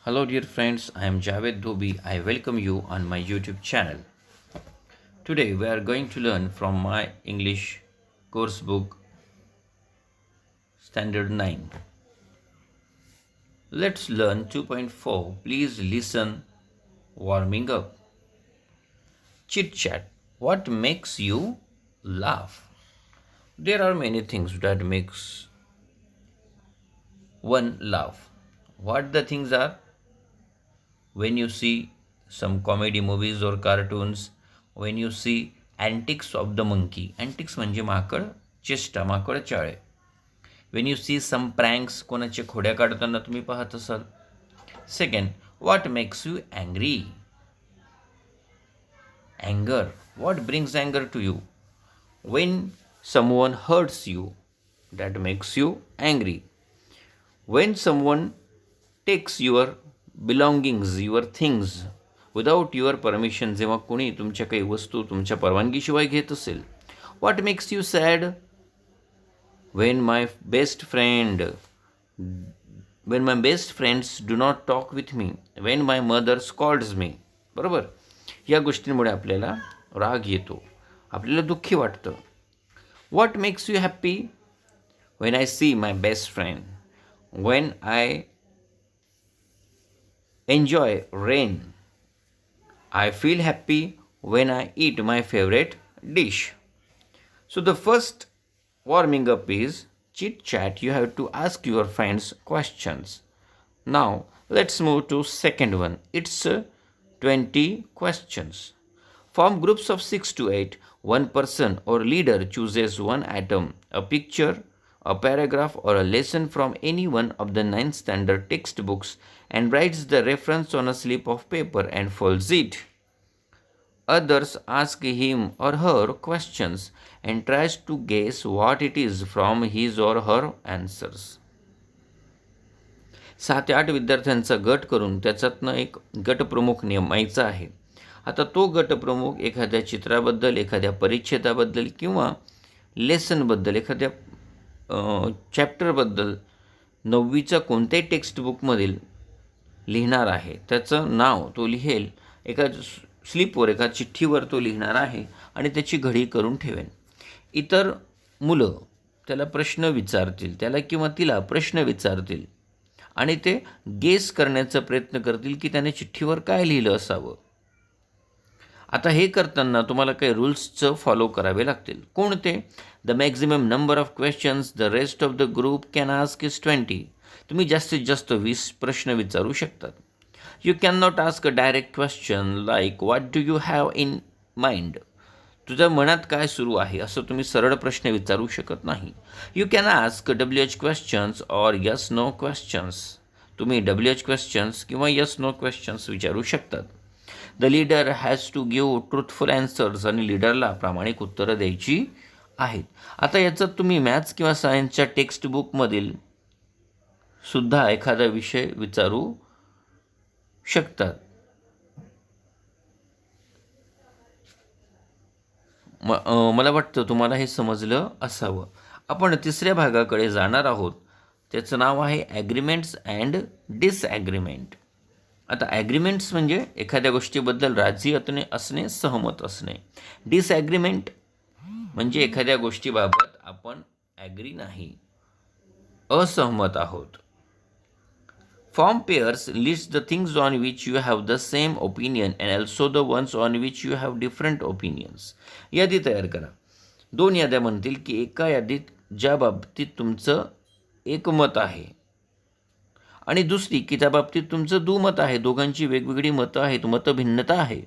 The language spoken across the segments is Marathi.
Hello, dear friends. I am Javed Dhobi. I welcome you on my YouTube channel. Today, we are going to learn from my English course book, Standard 9. Let's learn 2.4. Please listen. Warming up. Chit chat. What makes you laugh? There are many things that makes one laugh. What the things are? When you see some comedy movies or cartoons, when you see antics of the monkey, antics म्हणजे माकड चेष्टा, माकड चाळे. When you see some pranks, कोणाचे खोड्या काढताना तुम्ही पाहत असाल. Second, what makes you angry? Anger. What brings anger to you? When someone hurts you, that makes you angry. When someone takes your belongings, your things without your permission, जेव्हा कोणी तुमच्या काही वस्तू तुमच्या परवानगीशिवाय घेत असेल. What makes you sad? When my best friends do not talk with me, when my mother scolds me. बरोबर, या गोष्टींमुळे आपल्याला राग येतो, आपल्याला दुःखी वाटतं. What makes you happy? When I see my best friend, when I enjoy rain, I feel happy when I eat my favorite dish. So the first warming up is chit chat. You have to ask your friends questions. Now let's move to second one. It's 20 questions. Form groups of 6 to 8. One person or leader chooses one item, a picture, a paragraph, or a lesson from any one of the 9 standard textbooks and writes the reference on a slip of paper and folds it. Others ask him or her questions and tries to guess what it is from his or her answers. 7 ते 8 विद्यार्थ्यांचा गट करून त्याच्यातनं एक गटप्रमुख नेमायचा आहे. आता तो गटप्रमुख एखाद्या चित्राबद्दल, एखाद्या परिच्छेदाबद्दल किंवा लेसनबद्दल, एखाद्या चॅप्टरबद्दल 9वीच्या कोणत्याही टेक्स्टबुकमधील लिहिणार आहे. त्याचं नाव तो लिहेल, एका स्लिपवर, एका चिठ्ठीवर तो लिहिणार आहे आणि त्याची घडी करून ठेवेन. इतर मुलं त्याला प्रश्न विचारतील, त्याला किंवा तिला प्रश्न विचारतील आणि ते गेस करण्याचा प्रयत्न करतील की त्याने चिठ्ठीवर काय लिहिलं असावं. आता हे करताना तुम्हाला काही रूल्सचं फॉलो करावे लागतील. कोणते? The maximum number of questions the rest of the group can ask is 20. तुम्ही जास्तीत जास्त 20 प्रश्न विचारू शकतात. You can not ask a direct question like what do you have in mind. तुझ्या मनात काय सुरू आहे असं तुम्ही सरळ प्रश्न विचारू शकत नाही. You can ask WH questions or yes no questions. तुम्ही WH क्वेश्चन्स किंवा यस नो क्वेश्चन्स विचारू शकतात. The leader has to give truthful answers. आणि लीडरला प्रामाणिक उत्तरं द्यायची आहेत. आता याच्यात तुम्ही मॅथ्स किंवा सायन्सच्या टेक्स्टबुकमधील सुद्धा एखादा विषय विचारू शकतात. मला वाटतं तुम्हाला हे समजलं असावं. आपण तिसऱ्या भागाकडे जाणार आहोत. त्याचं नाव आहे ॲग्रीमेंट्स अँड डिसॲग्रीमेंट. आता ॲग्रीमेंट्स म्हणजे एखाद्या गोष्टीबद्दल राजी असणे, सहमत असणे. डिसॲग्रीमेंट म्हणजे एखाद्या गोष्टीबाबत आपण ॲग्री नाही, असहमत आहोत. Form pairs lists the things on which you have the same opinion and also the ones on which you have different opinions. यादी तयार करा. 2 याद्या म्हणतील की एका यादीत ज्या बाबतीत तुमचं एकमत आहे आणि दुसरी की त्या बाबतीत तुमचं दुमत आहे. दोघांची वेगवेगळी मतं आहेत, मतभिन्नता आहे.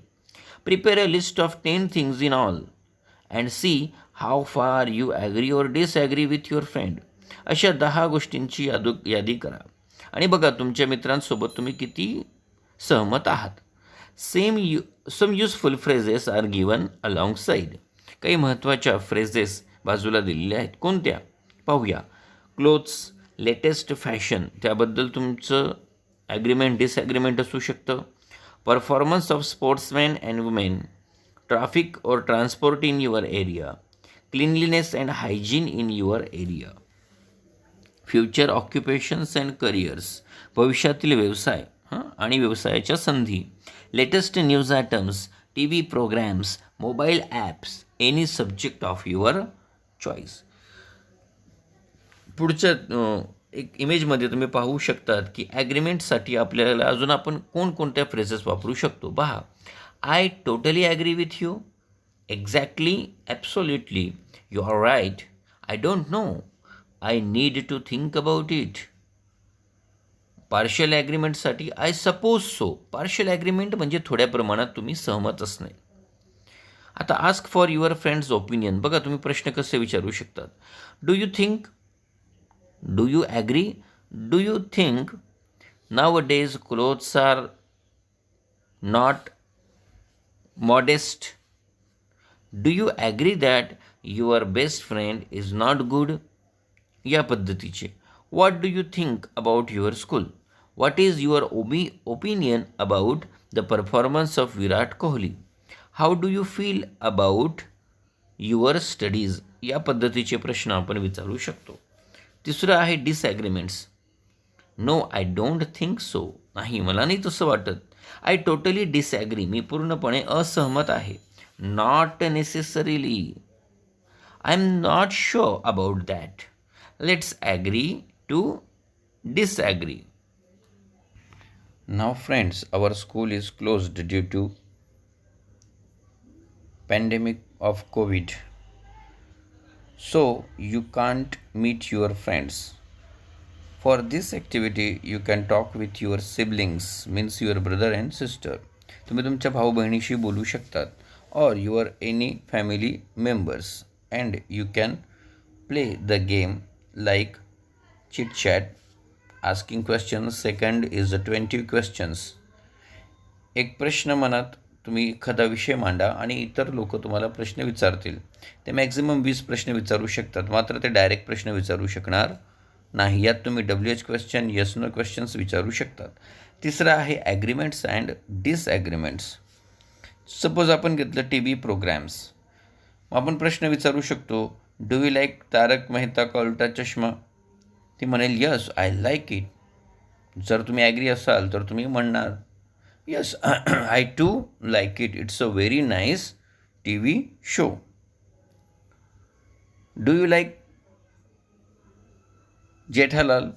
Prepare a list of 10 things in all and see how far you agree or disagree with your friend. अशा 10 गोष्टींची यादी करा आणि बघा तुमच्या मित्रांसोबत तुम्ही किती सहमत आहात. Some useful phrases are given alongside. काही महत्त्वाच्या फ्रेजेस बाजूला दिलेल्या आहेत. कोणत्या पाहूया. क्लोथ्स, लेटेस्ट फॅशन, त्याबद्दल तुमचं ॲग्रीमेंट डिसॲग्रीमेंट असू शकतं. Performance of sportsman and women, traffic और transport in your area, cleanliness and hygiene in your area. Future occupations and careers, भविष्यातील व्यवसाय आणि व्यवसायाच्या संधी. Latest news items, T V programmes, mobile apps, any subject of your choice. पुढच्या एक इमेजमध्ये तुम्ही पाहू शकतात की ॲग्रीमेंटसाठी आपल्याला अजून आपण कोणकोणत्या फ्रेजेस वापरू शकतो पहा. I totally agree with you, exactly, absolutely, you are right, I don't know, I need to think about it. Partial ॲग्रीमेंटसाठी I suppose so. Partial agreement म्हणजे थोड्या प्रमाणात तुम्ही सहमत असणे. आता ask for your friends opinion. बघा तुम्ही प्रश्न कसे विचारू शकतात. Do you think, do you agree, do you think nowadays clothes are not modest, do you agree that your best friend is not good. या पद्धतीचे. what do you think about your school, what is your opinion about the performance of Virat Kohli, how do you feel about your studies. या पद्धतीचे प्रश्न आपण विचारू शकतो. तिसरं आहे disagreements. No I don't think so. नाही मला नाही तसं वाटत. I totally disagree. मी पूर्णपणे असहमत आहे. Not necessarily. I am not sure about that. Let's agree to disagree. Now friends, our school is closed due to pandemic of COVID. So you can't meet your friends. For this activity you can talk with your siblings, means your brother and sister. तुम्ही तुमच्या भाऊ बहिणीशी बोलू शकतात or your any family members, and you can play the game like chit chat, asking questions. Second is the 20 questions. एक प्रश्न मनात तुम्ही एखादा विषय मांडा आणि इतर लोक तुम्हाला प्रश्न विचारतील. ते मॅक्झिमम 20 प्रश्न विचारू शकतात, मात्र ते डायरेक्ट प्रश्न विचारू शकणार नाही. यात तुम्ही WH question, yes no questions विचारू शकतात. तिसरं आहे ॲग्रीमेंट्स अँड डिसॲग्रीमेंट्स. सपोज आपण घेतलं TV प्रोग्रॅम्स. आपण प्रश्न विचारू शकतो, डू यू लाईक तारक मेहता का उल्टा चष्मा. ती म्हणेल यस आय लाईक इट. जर तुम्ही ॲग्री असाल तर तुम्ही म्हणणार yes, I too like it. It's a very nice TV show. Do you like Jethalal?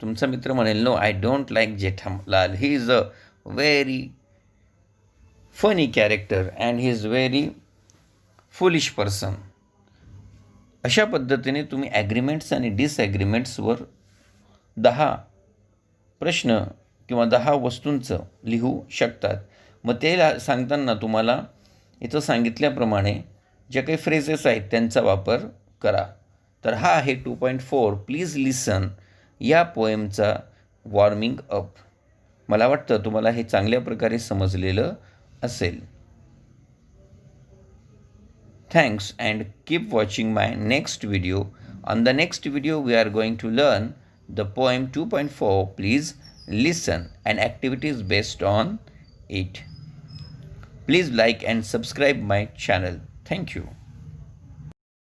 तुमचा मित्र म्हणेल no, I don't like Jethalal. He is a very funny character and he is very foolish person. अशा पद्धतीने तुम्ही ॲग्रीमेंट्स आणि डिसॲग्रीमेंट्सवर 10 प्रश्न किंवा 10 वस्तूंचं लिहू शकतात. मग ते सांगताना तुम्हाला इथं सांगितल्याप्रमाणे ज्या काही फ्रेजेस आहेत त्यांचा वापर करा. तर हा आहे 2.4 प्लीज लिसन या पोएमचा वॉर्मिंग अप. मला वाटतं तुम्हाला हे चांगल्या प्रकारे समजलेलं असेल. Thanks and keep watching my next video. On the next video we are going to learn the poem 2.4 please listen and activities based on it. Please like and subscribe my channel. Thank you.